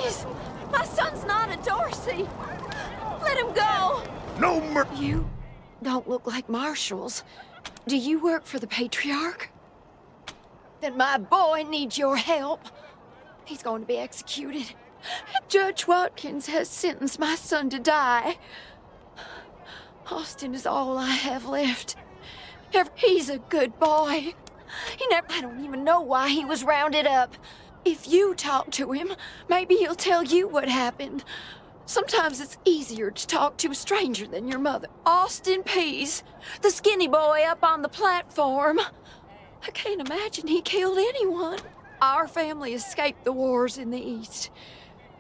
Please! My son's not a Dorsey! Let him go! No You don't look like marshals. Do you work for the Patriarch? Then my boy needs your help. He's going to be executed. Judge Watkins has sentenced my son to die. Austin is all I have left. He's a good boy. I don't even know why he was rounded up. If you talk to him, maybe he'll tell you what happened. Sometimes it's easier to talk to a stranger than your mother. Austin Pease, the skinny boy up on the platform. I can't imagine he killed anyone. Our family escaped the wars in the East.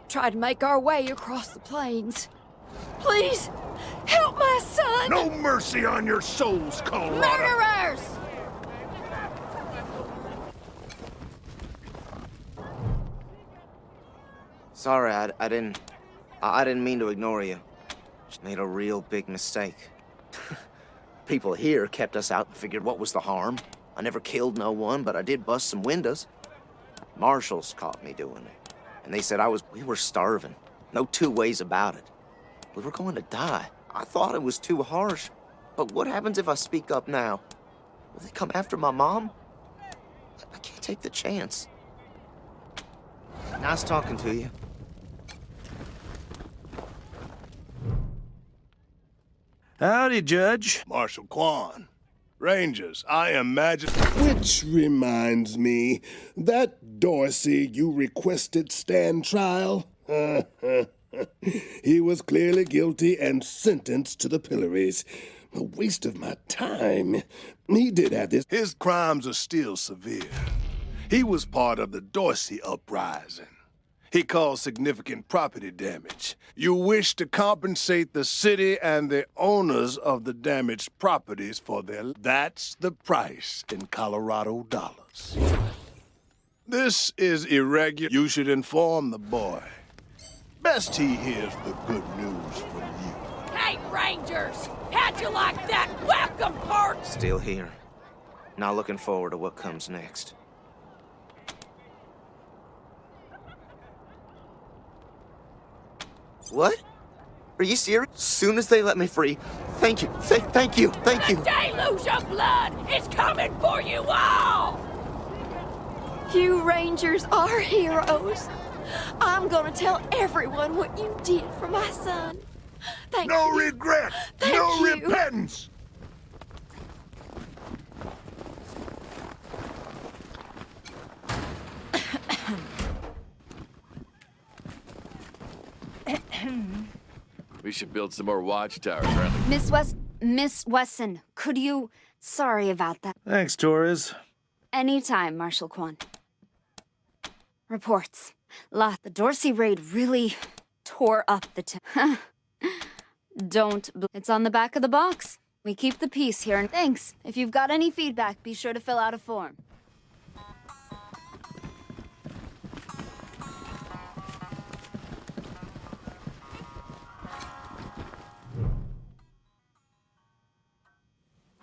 Tried to make our way across the plains. Please, help my son! No mercy on your souls, Colorado! Murderers! Sorry, I didn't mean to ignore you. Just made a real big mistake. People here kept us out and figured what was the harm. I never killed no one, but I did bust some windows. Marshals caught me doing it. And they said we were starving. No two ways about it. We were going to die. I thought it was too harsh. But what happens if I speak up now? Will they come after my mom? I can't take the chance. Nice talking to you. Howdy, Judge. Marshal Quan. Rangers, I imagine... Which reminds me, that Dorsey you requested stand trial? He was clearly guilty and sentenced to the pillories. A waste of my time. He did have this... His crimes are still severe. He was part of the Dorsey uprising. He caused significant property damage. You wish to compensate the city and the owners of the damaged properties for their... That's the price in Colorado dollars. This is irregular. You should inform the boy. Best he hears the good news from you. Hey, Rangers! How'd you like that? Welcome, part! Still here. Not looking forward to what comes next. What? Are you serious? Soon as they let me free. Thank you. Thank you. Thank you. The deluge of blood is coming for you all! You Rangers are heroes. I'm gonna tell everyone what you did for my son. Thank you. No regret! Thank no you. repentance! We should build some more watchtowers around the... Miss Wesson, could you... Sorry about that. Thanks, Torres. Anytime, Marshal Quan. Reports. The Dorsey raid really tore up the town. It's on the back of the box. We keep the peace here, and thanks. If you've got any feedback, be sure to fill out a form.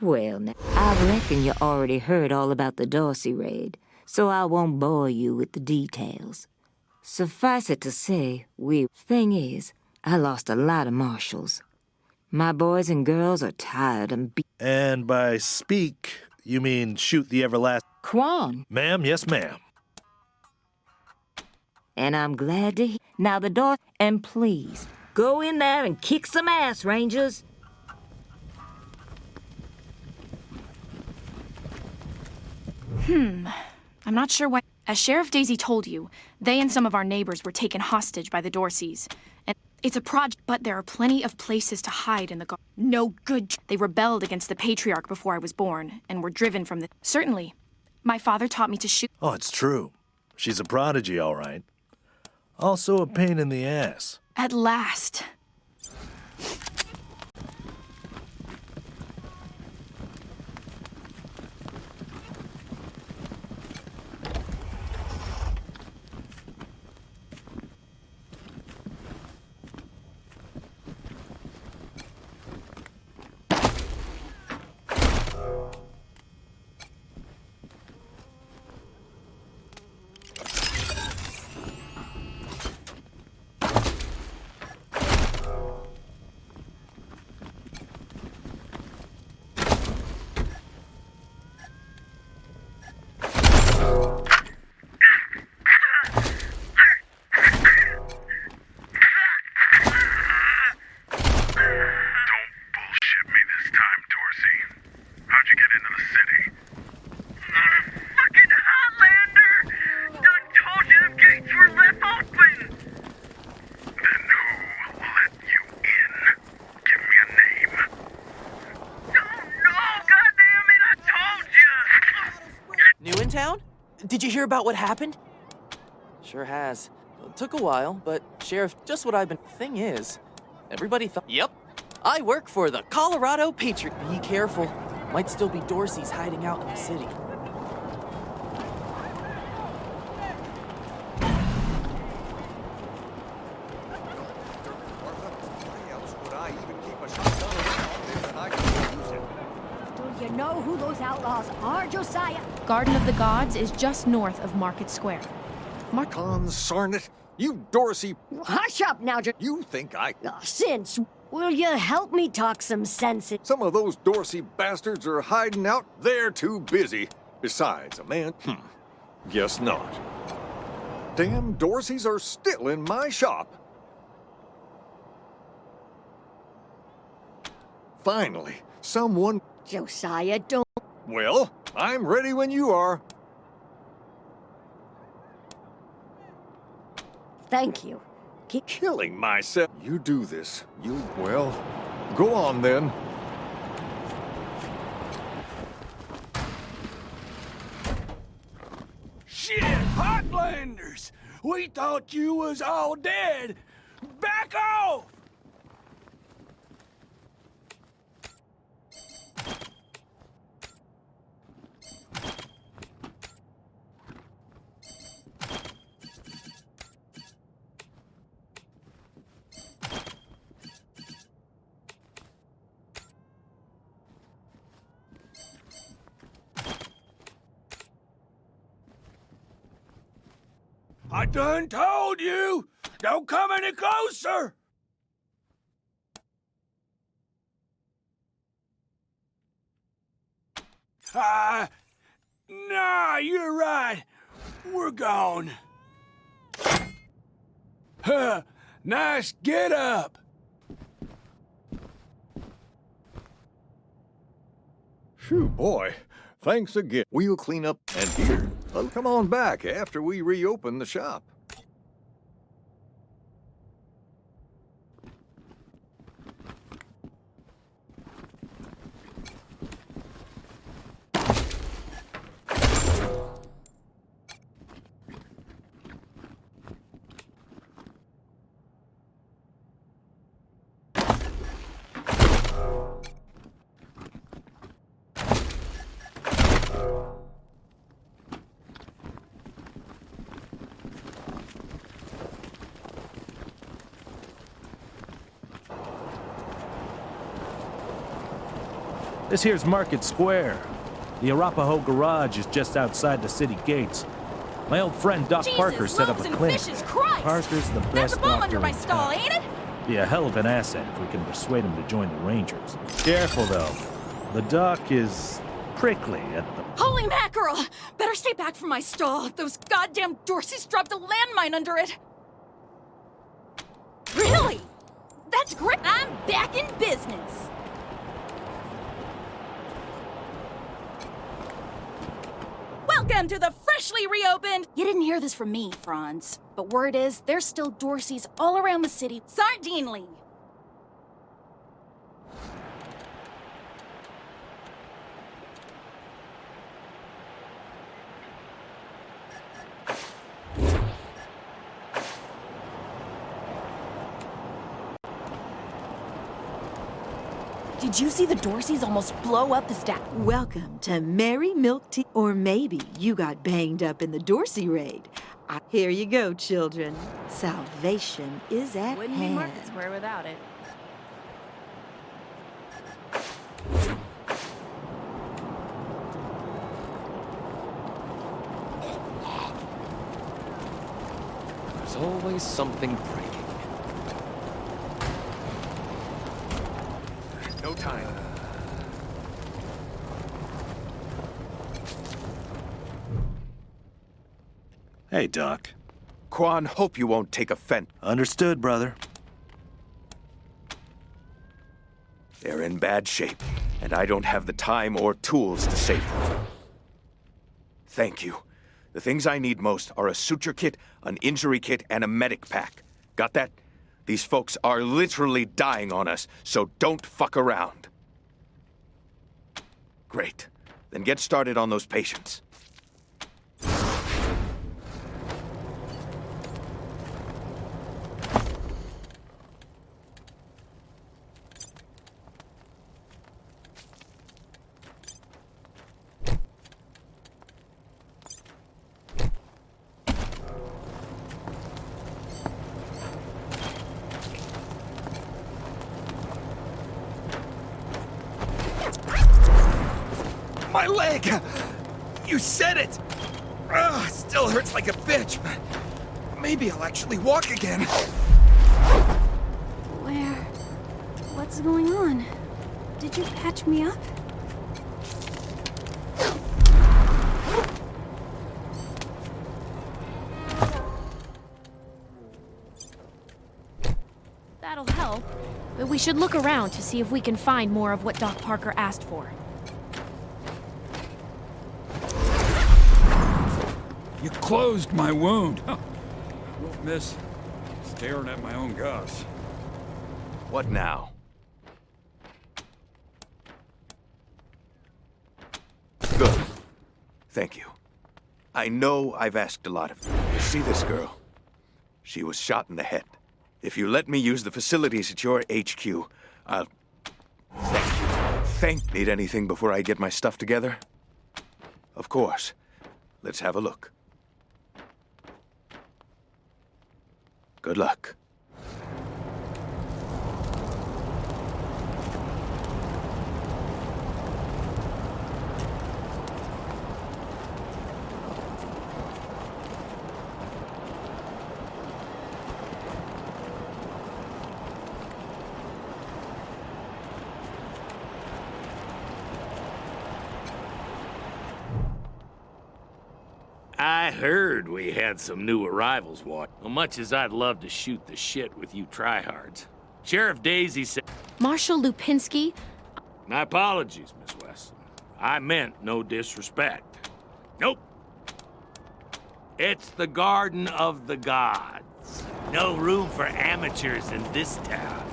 Well, now, I reckon you already heard all about the Dorsey raid, so I won't bore you with the details. Suffice it to say, Thing is, I lost a lot of marshals. My boys and girls are tired and beat. And by speak, you mean shoot the everlasting... Quan. Ma'am, yes, ma'am. And I'm glad to hear... Now the door... And please, go in there and kick some ass, Rangers. I'm not sure why. As Sheriff Daisy told you, they and some of our neighbors were taken hostage by the Dorseys. And it's a project, but there are plenty of places to hide in the garden. No good. They rebelled against the Patriarch before I was born, and were driven from the... Certainly. My father taught me to shoot... Oh, it's true. She's a prodigy, all right. Also a pain in the ass. At last. Did you hear about what happened? Sure has. It took a while, but Sheriff, just what I've been... Thing is, everybody thought... Yep. I work for the Colorado Patriot. Be careful. Might still be Dorsey's hiding out in the city. Do you know who those outlaws are, Josiah? Garden of the Gods is just north of Market Square. Consarn it! You Dorsey... Hush up now, You think I... Since, will you help me talk some sense? Some of those Dorsey bastards are hiding out. They're too busy. Besides, a man... Guess not. Damn Dorseys are still in my shop. Finally, someone... Josiah, don't... Well, I'm ready when you are. Thank you. Keep Killing myself. You do this. Well, go on then. Shit, Heartlanders! We thought you was all dead! Back off! I done told you! Don't come any closer! Nah, you're right. We're gone. Huh, nice get up. Phew, boy. Thanks again. We'll clean up and here. Well, come on back after we reopen the shop. This here's Market Square. The Arapahoe Garage is just outside the city gates. My old friend Doc Parker set up a clinic. Parker's the best doctor in town. ain't it? Be a hell of an asset if we can persuade him to join the Rangers. Careful, though. The doc is prickly at the... Holy mackerel! Better stay back from my stall. Those goddamn Dorseys dropped a landmine under it. Really? That's great. I'm back in business. Welcome to the freshly reopened... You didn't hear this from me, Franz. But word is, there's still Dorseys all around the city. Sardinely. Did you see the Dorseys almost blow up the staff? Welcome to Merry Milk Tea. Or maybe you got banged up in the Dorsey raid. Here you go, children. Salvation is at Wouldn't be hand. Market Square without it. There's always something breaking. No time. Hey, Doc. Quan, hope you won't take offense. Understood, brother. They're in bad shape, and I don't have the time or tools to save them. Thank you. The things I need most are a suture kit, an injury kit, and a medic pack. Got that? These folks are literally dying on us, so don't fuck around. Great. Then get started on those patients. My leg! You said it! Still hurts like a bitch, but maybe I'll actually walk again. What's going on? Did you patch me up? That'll help, but we should look around to see if we can find more of what Doc Parker asked for. You closed my wound. Won't miss staring at my own guts. What now? Good. Thank you. I know I've asked a lot of you. See this girl? She was shot in the head. If you let me use the facilities at your HQ, I'll... Thank you. Need anything before I get my stuff together? Of course. Let's have a look. Good luck. I heard we had some new arrivals, What? Much as I'd love to shoot the shit with you tryhards. Sheriff Daisy said... Marshal Lupinski? My apologies, Miss Weston. I meant no disrespect. Nope. It's the Garden of the Gods. No room for amateurs in this town.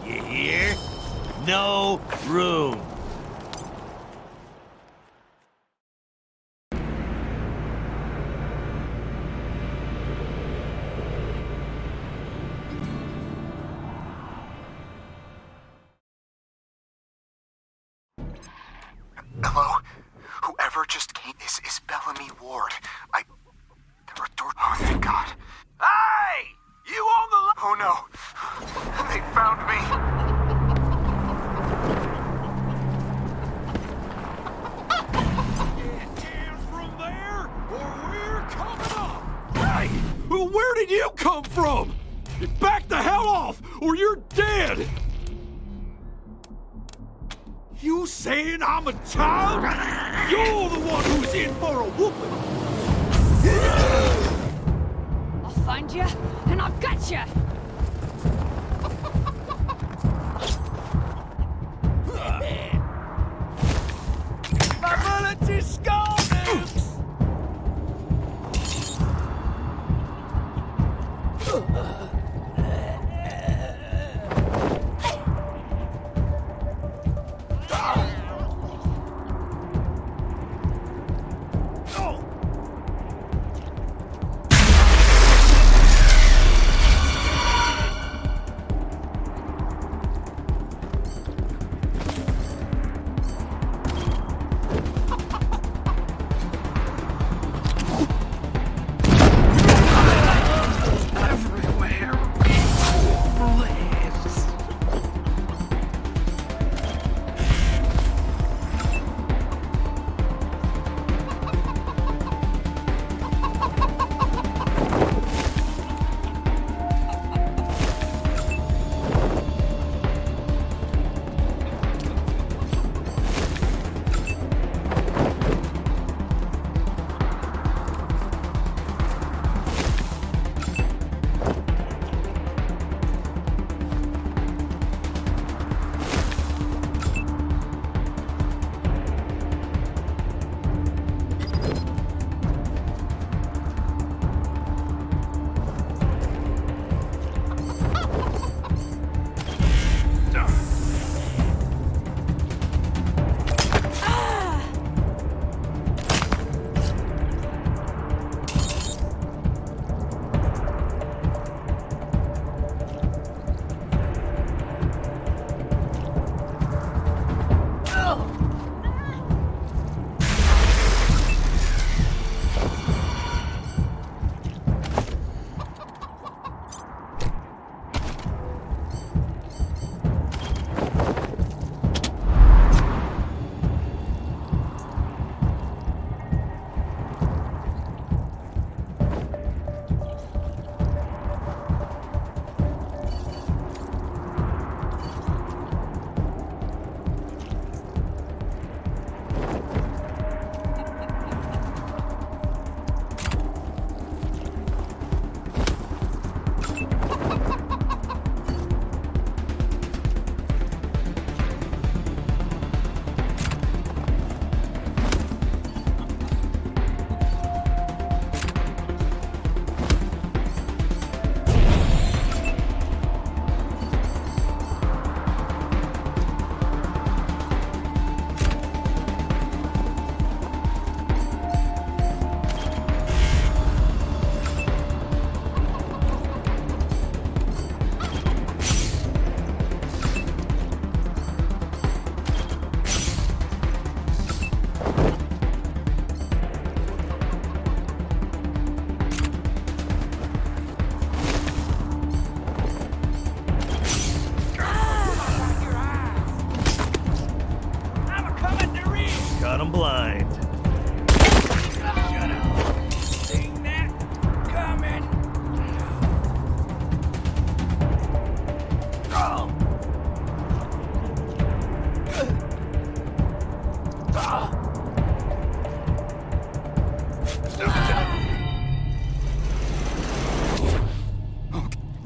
You hear? No room. Hello? Whoever just came, this is Bellamy Ward. There are doors. Oh, thank God. Hey! You on the Oh no. They found me. Get from there, or we're coming up! Hey! Where did you come from? Back the hell off, or you're dead! You saying I'm a child? You're the one who's in for a whooping! I'll find you, and I'll gut you! My bullets is scalded! Everywhere.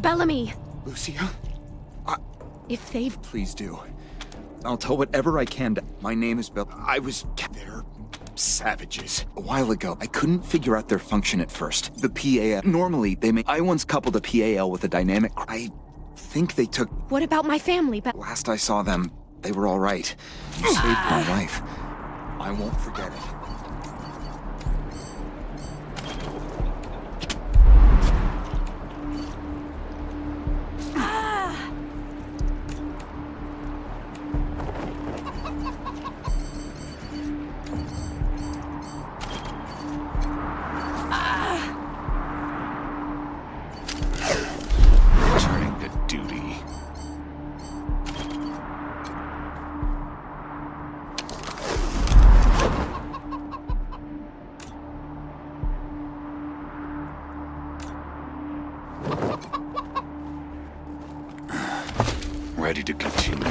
Bellamy! Lucia? If they've... Please do. I'll tell whatever I can to... My name is Bill. They're savages. A while ago, I couldn't figure out their function at first. The PAL... Normally, they may... I once coupled a PAL with a dynamic... I think they took... What about my family, Last I saw them, they were all right. You saved my life. I won't forget it. Returning to duty. Ready to continue.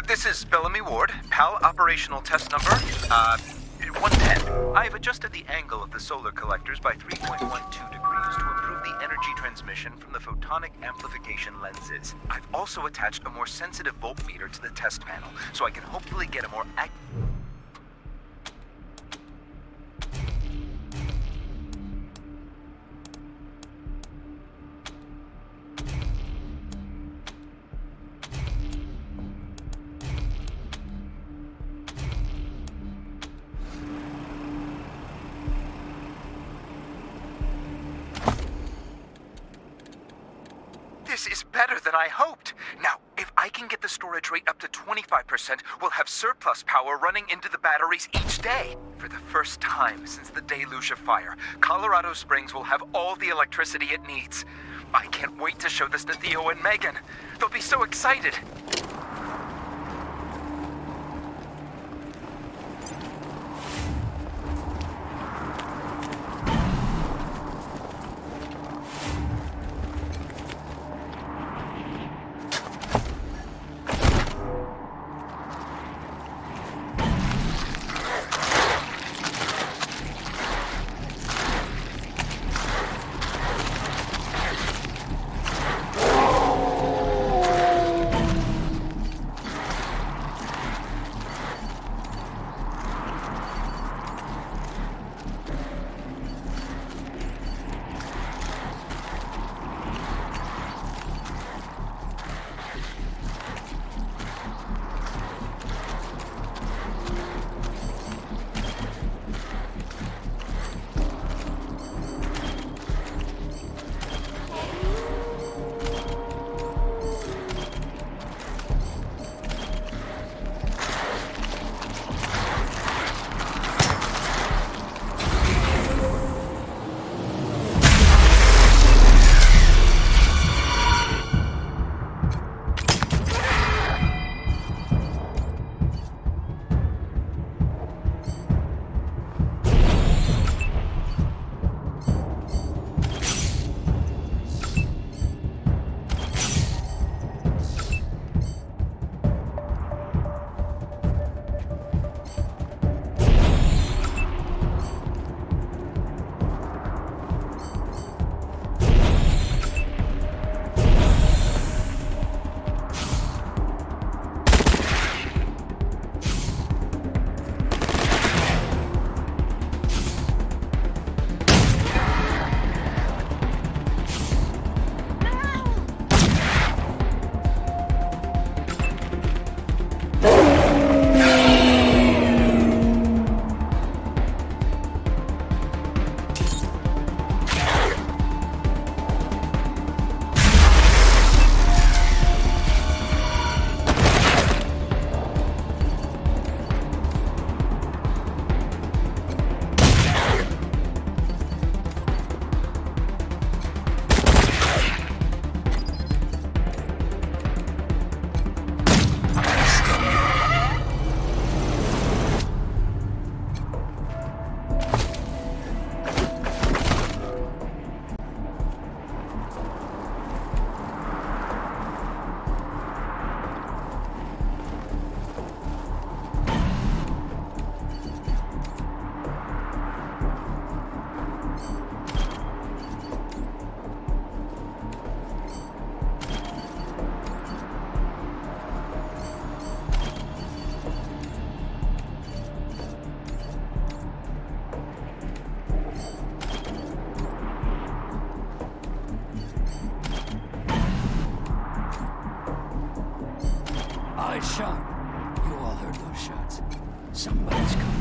This is Bellamy Ward, PAL operational test number, 110. I have adjusted the angle of the solar collectors by 3.12 degrees to improve the energy transmission from the photonic amplification lenses. I've also attached a more sensitive voltmeter to the test panel, so I can hopefully get a more accurate... This is better than I hoped. Now, if I can get the storage rate up to 25%, we'll have surplus power running into the batteries each day. For the first time since the deluge of fire, Colorado Springs will have all the electricity it needs. I can't wait to show this to Theo and Megan. They'll be so excited. Eyes sharp. You all heard those shots. Somebody's coming.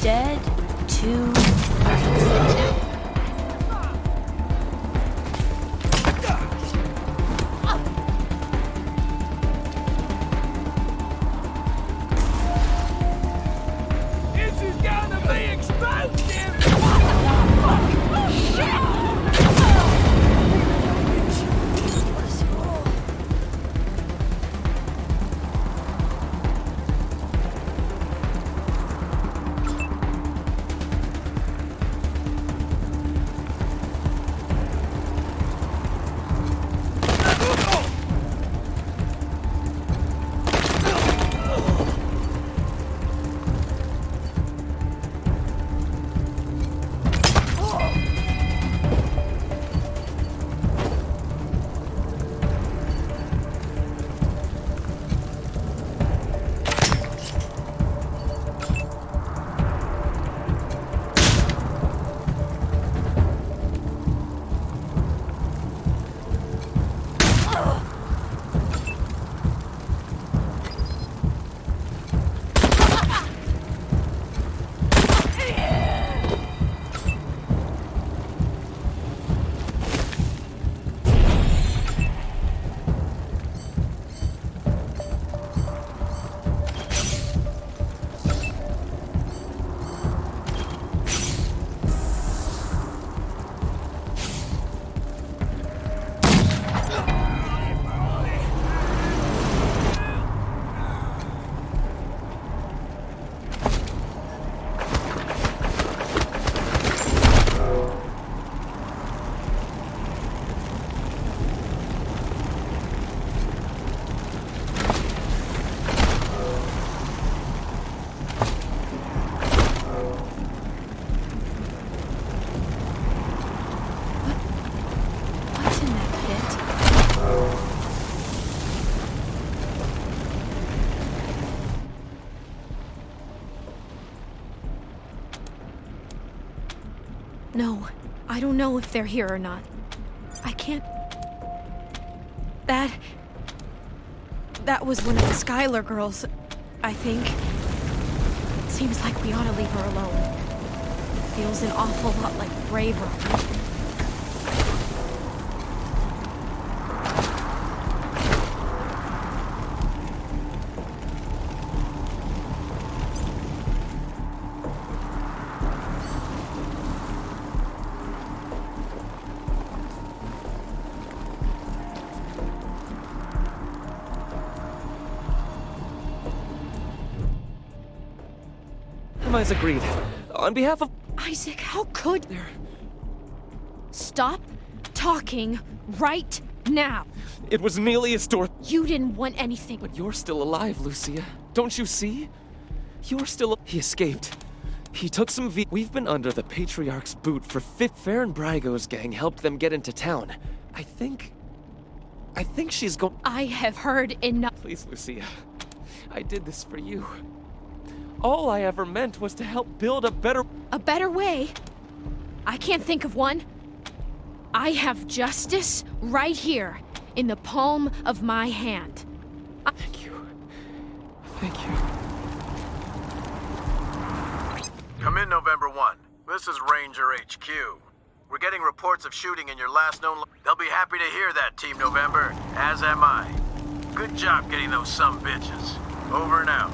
Dead to This is gonna be explosive! No, I don't know if they're here or not. I can't... That was one of the Skylar girls, I think. Seems like we ought to leave her alone. Feels an awful lot like bravery. Compromise agreed. On behalf of... Isaac, how could there? Stop talking right now. It was Nelia's door. You didn't want anything. But you're still alive, Lucia. Don't you see? You're still... He escaped. He took some We've been under the Patriarch's boot for Farron Brago's gang helped them get into town. I think she's going... I have heard enough. Please, Lucia. I did this for you. All I ever meant was to help build a better... A better way? I can't think of one. I have justice right here, in the palm of my hand. Thank you. Thank you. Come in, November 1. This is Ranger HQ. We're getting reports of shooting in your last known... They'll be happy to hear that, Team November, as am I. Good job getting those sumbitches. Over and out.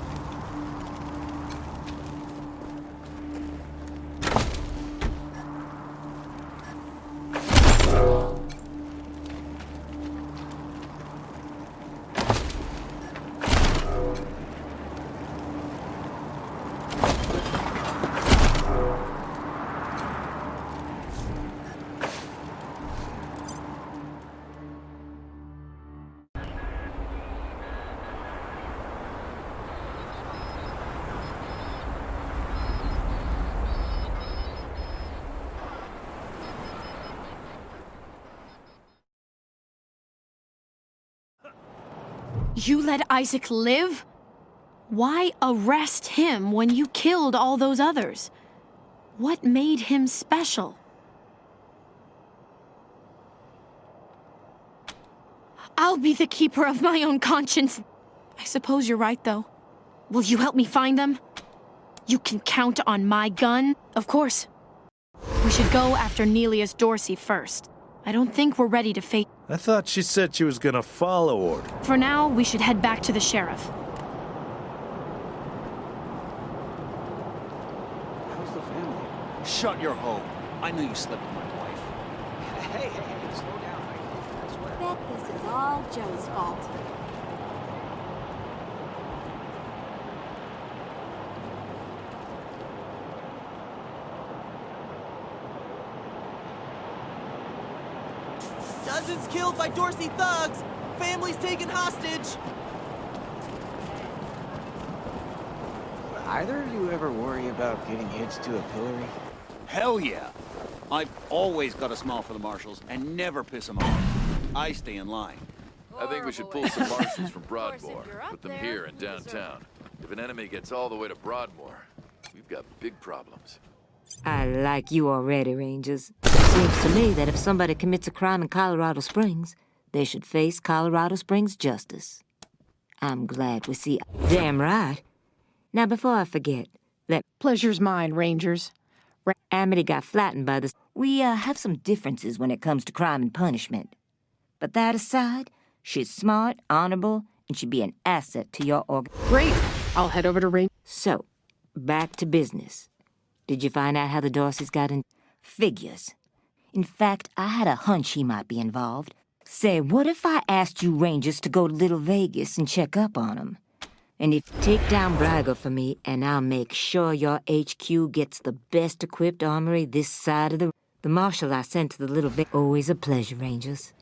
You let Isaac live? Why arrest him when you killed all those others? What made him special? I'll be the keeper of my own conscience. I suppose you're right, though. Will you help me find them? You can count on my gun, of course. We should go after Nelia's Dorsey first. I don't think we're ready to face... I thought she said she was gonna follow order. For now, we should head back to the sheriff. How's the family? Shut your hole. I knew you slept with my wife. Hey, slow down. I bet this is all Joe's fault. Dozens killed by Dorsey thugs! Families taken hostage! Either of you ever worry about getting hitched to a pillory? Hell yeah! I've always got a smile for the marshals and never piss them off. I stay in line. I think we should pull some marshals from Broadmoor, put them here in downtown. If an enemy gets all the way to Broadmoor, we've got big problems. I like you already, Rangers. Seems to me that if somebody commits a crime in Colorado Springs, they should face Colorado Springs justice. I'm glad we see... Damn right. Now, before I forget, that... Pleasure's mine, Rangers. Amity got flattened by this. We, have some differences when it comes to crime and punishment. But that aside, she's smart, honorable, and should be an asset to your org... Great. I'll head over to Ranger. So, back to business. Did you find out how the Dorseys got in? Figures. In fact, I had a hunch he might be involved. Say, what if I asked you Rangers to go to Little Vegas and check up on him? And if you take down Brago for me, and I'll make sure your HQ gets the best equipped armory this side of the marshal I sent to the Little Vegas. Always a pleasure, Rangers.